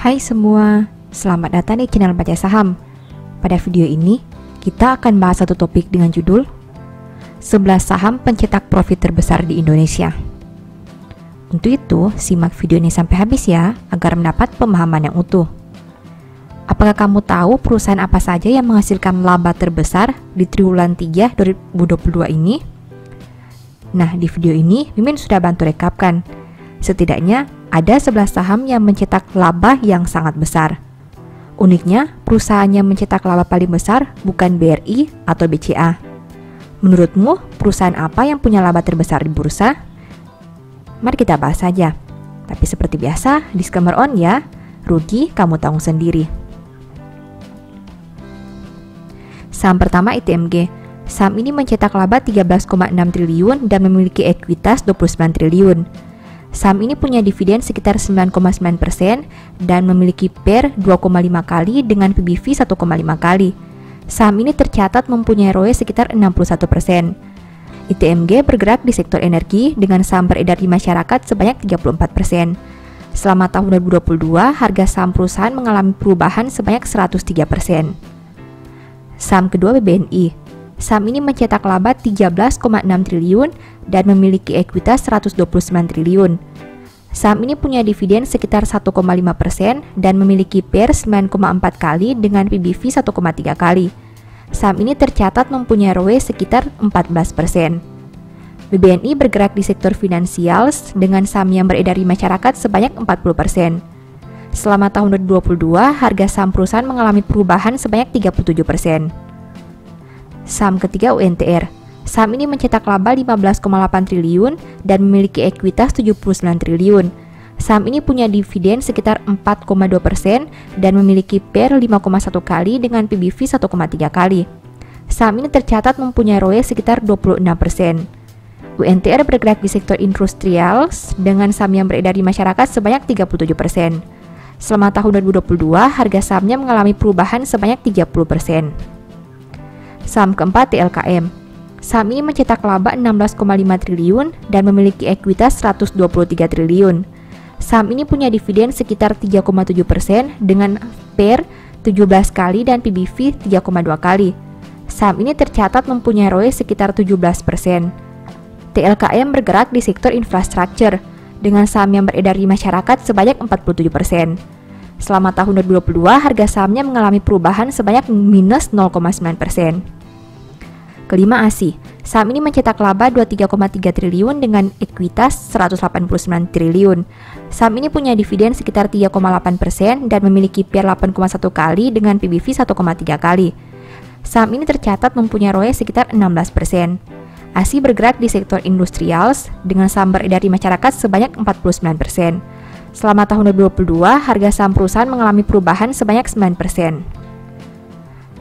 Hai semua, selamat datang di channel Baca Saham. Pada video ini, kita akan bahas satu topik dengan judul 11 saham pencetak profit terbesar di Indonesia. Untuk itu, simak video ini sampai habis ya, agar mendapat pemahaman yang utuh. Apakah kamu tahu perusahaan apa saja yang menghasilkan laba terbesar di triwulan 3 2022 ini? Nah, di video ini, Mimin sudah bantu rekapkan. Setidaknya, ada 11 saham yang mencetak laba yang sangat besar. Uniknya, perusahaan yang mencetak laba paling besar bukan BRI atau BCA. Menurutmu, perusahaan apa yang punya laba terbesar di bursa? Mari kita bahas saja. Tapi seperti biasa, disclaimer on ya, rugi kamu tanggung sendiri. Saham pertama ITMG. Saham ini mencetak laba 13,6 triliun dan memiliki ekuitas 29 triliun. Saham ini punya dividen sekitar 9,9% dan memiliki PER 2,5 kali dengan PBV 1,5 kali. Saham ini tercatat mempunyai ROE sekitar 61%. ITMG bergerak di sektor energi dengan saham beredar di masyarakat sebanyak 34%. Selama tahun 2022, harga saham perusahaan mengalami perubahan sebanyak 103%. Saham kedua BBNI. Saham ini mencetak laba 13,6 triliun dan memiliki ekuitas 129 triliun. Saham ini punya dividen sekitar 1,5% dan memiliki PER 9,4 kali dengan PBV 1,3 kali. Saham ini tercatat mempunyai ROE sekitar 14%. BBNI bergerak di sektor finansial dengan saham yang beredar di masyarakat sebanyak 40%. Selama tahun 2022, harga saham perusahaan mengalami perubahan sebanyak 37%. Saham ketiga UNTR. Saham ini mencetak laba 15,8 triliun dan memiliki ekuitas 79 triliun. Saham ini punya dividen sekitar 4,2% dan memiliki PER 5,1 kali dengan PBV 1,3 kali. Saham ini tercatat mempunyai ROE sekitar 26%. UNTR bergerak di sektor industrial dengan saham yang beredar di masyarakat sebanyak 37%. Selama tahun 2022, harga sahamnya mengalami perubahan sebanyak 30%. Saham keempat TLKM. Saham ini mencetak laba 16,5 triliun dan memiliki ekuitas 123 triliun. Saham ini punya dividen sekitar 3,7% dengan PER 17 kali dan PBV 3,2 kali. Saham ini tercatat mempunyai ROE sekitar 17%. TLKM bergerak di sektor infrastruktur dengan saham yang beredar di masyarakat sebanyak 47%. Selama tahun 2022, harga sahamnya mengalami perubahan sebanyak minus 0,9%. Kelima ASI. Saham ini mencetak laba 23,3 triliun dengan ekuitas 189 triliun. Saham ini punya dividen sekitar 3,8% dan memiliki PER 8,1 kali dengan PBV 1,3 kali. Saham ini tercatat mempunyai ROE sekitar 16%. ASI bergerak di sektor industrial dengan saham beredar di masyarakat sebanyak 49%. Selama tahun 2022, harga saham perusahaan mengalami perubahan sebanyak 9%.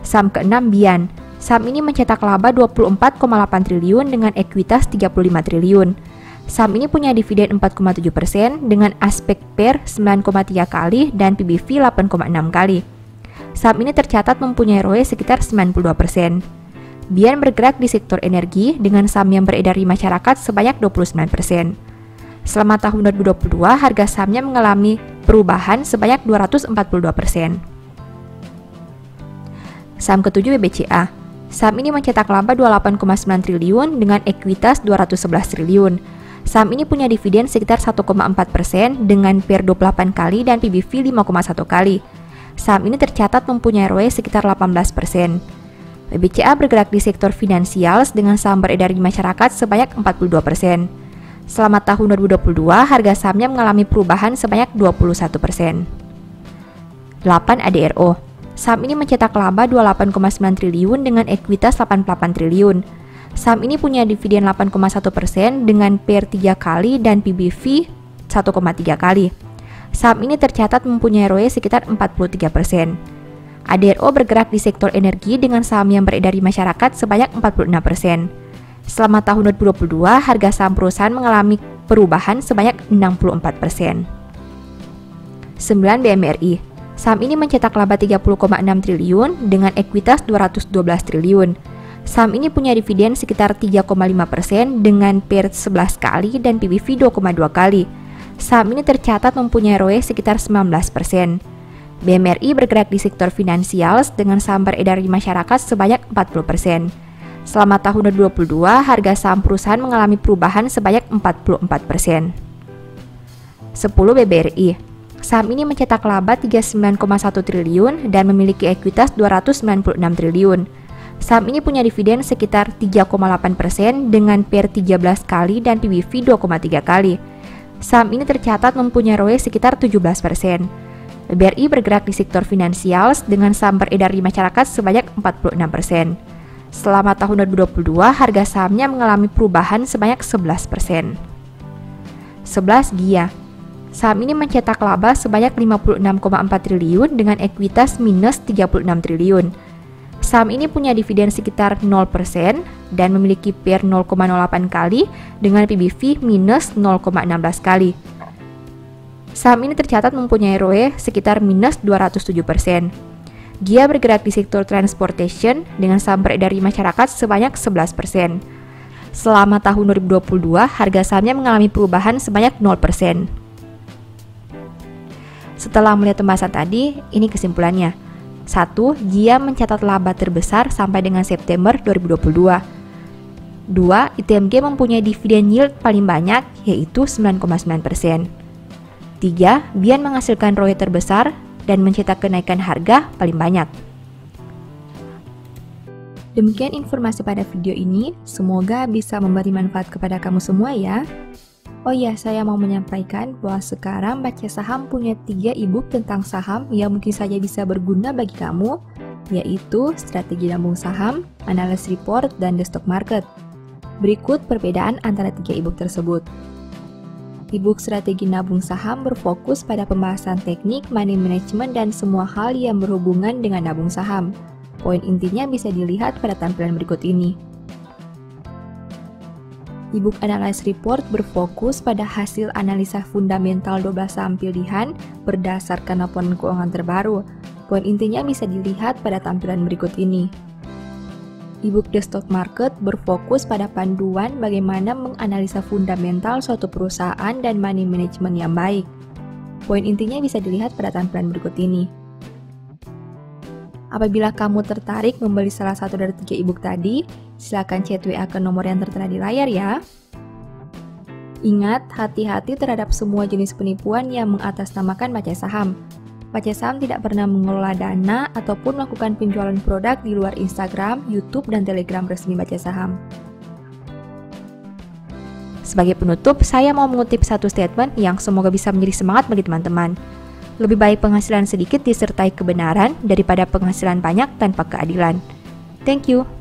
Saham keenam BIAN. Saham ini mencetak laba 24,8 triliun dengan ekuitas 35 triliun. Saham ini punya dividen 4,7% dengan aspek PER 9,3 kali dan PBV 8,6 kali. Saham ini tercatat mempunyai ROE sekitar 92%. BIAN bergerak di sektor energi dengan saham yang beredar di masyarakat sebanyak 29%. Selama tahun 2022, harga sahamnya mengalami perubahan sebanyak 242%. Saham ketujuh BBCA. Saham ini mencetak laba 28,9 triliun dengan ekuitas 211 triliun. Saham ini punya dividen sekitar 1,4% dengan PER 28 kali dan PBV 5,1 kali. Saham ini tercatat mempunyai ROE sekitar 18%. BBCA bergerak di sektor finansial dengan saham beredar di masyarakat sebanyak 42%. Selama tahun 2022, harga sahamnya mengalami perubahan sebanyak 21%. 8 ADRO. Saham ini mencetak laba 28,9 triliun dengan ekuitas 88 triliun. Saham ini punya dividen 8,1% dengan PER 3 kali dan PBV 1,3 kali. Saham ini tercatat mempunyai ROE sekitar 43%. ADRO bergerak di sektor energi dengan saham yang beredar di masyarakat sebanyak 46%. Selama tahun 2022, harga saham perusahaan mengalami perubahan sebanyak 64%. 9 BMRI. Saham ini mencetak laba 30,6 triliun dengan ekuitas 212 triliun. Saham ini punya dividen sekitar 3,5% dengan PER 11 kali dan PBV 2,2 kali. Saham ini tercatat mempunyai ROE sekitar 19%. BMRI bergerak di sektor finansial dengan saham beredar di masyarakat sebanyak 40%. Selama tahun 2022, harga saham perusahaan mengalami perubahan sebanyak 44%. 10. BBRI. Saham ini mencetak laba 39,1 triliun dan memiliki ekuitas 296 triliun. Saham ini punya dividen sekitar 3,8% dengan PER 13 kali dan PBV 2,3 kali. Saham ini tercatat mempunyai ROE sekitar 17%. BBRI bergerak di sektor finansial dengan saham beredar di masyarakat sebanyak 46%. Selama tahun 2022, harga sahamnya mengalami perubahan sebanyak 11%. 11. GIA. Saham ini mencetak laba sebanyak 56,4 triliun dengan ekuitas minus 36 triliun. Saham ini punya dividen sekitar 0% dan memiliki PER 0,08 kali dengan PBV minus 0,16 kali. Saham ini tercatat mempunyai ROE sekitar minus 207%. GIA bergerak di sektor transportation dengan saham beredar di masyarakat sebanyak 11%. Selama tahun 2022, harga sahamnya mengalami perubahan sebanyak 0%. Setelah melihat pembahasan tadi, ini kesimpulannya. 1. GIA mencatat laba terbesar sampai dengan September 2022. 2. ITMG mempunyai dividen yield paling banyak, yaitu 9,9%. 3. BIAN menghasilkan ROE terbesar dan mencetak kenaikan harga paling banyak. Demikian informasi pada video ini, semoga bisa memberi manfaat kepada kamu semua ya. Oh iya, saya mau menyampaikan bahwa sekarang Baca Saham punya 3 e-book tentang saham yang mungkin saja bisa berguna bagi kamu, yaitu Strategi Nabung Saham, Analysis Report, dan The Stock Market. Berikut perbedaan antara 3 e-book tersebut. E-book Strategi Nabung Saham berfokus pada pembahasan teknik, money management, dan semua hal yang berhubungan dengan nabung saham. Poin intinya bisa dilihat pada tampilan berikut ini. E-book Analysis Report berfokus pada hasil analisa fundamental 12 saham pilihan berdasarkan laporan keuangan terbaru. Poin intinya bisa dilihat pada tampilan berikut ini. E-book The Stock Market berfokus pada panduan bagaimana menganalisa fundamental suatu perusahaan dan money management yang baik. Poin intinya bisa dilihat pada tampilan berikut ini. Apabila kamu tertarik membeli salah satu dari 3 e-book tadi, silakan chat WA ke nomor yang tertera di layar ya. Ingat, hati-hati terhadap semua jenis penipuan yang mengatasnamakan Baca Saham. Baca Saham tidak pernah mengelola dana ataupun melakukan penjualan produk di luar Instagram, YouTube, dan Telegram resmi Baca Saham. Sebagai penutup, saya mau mengutip satu statement yang semoga bisa menjadi semangat bagi teman-teman. Lebih baik penghasilan sedikit disertai kebenaran daripada penghasilan banyak tanpa keadilan. Thank you.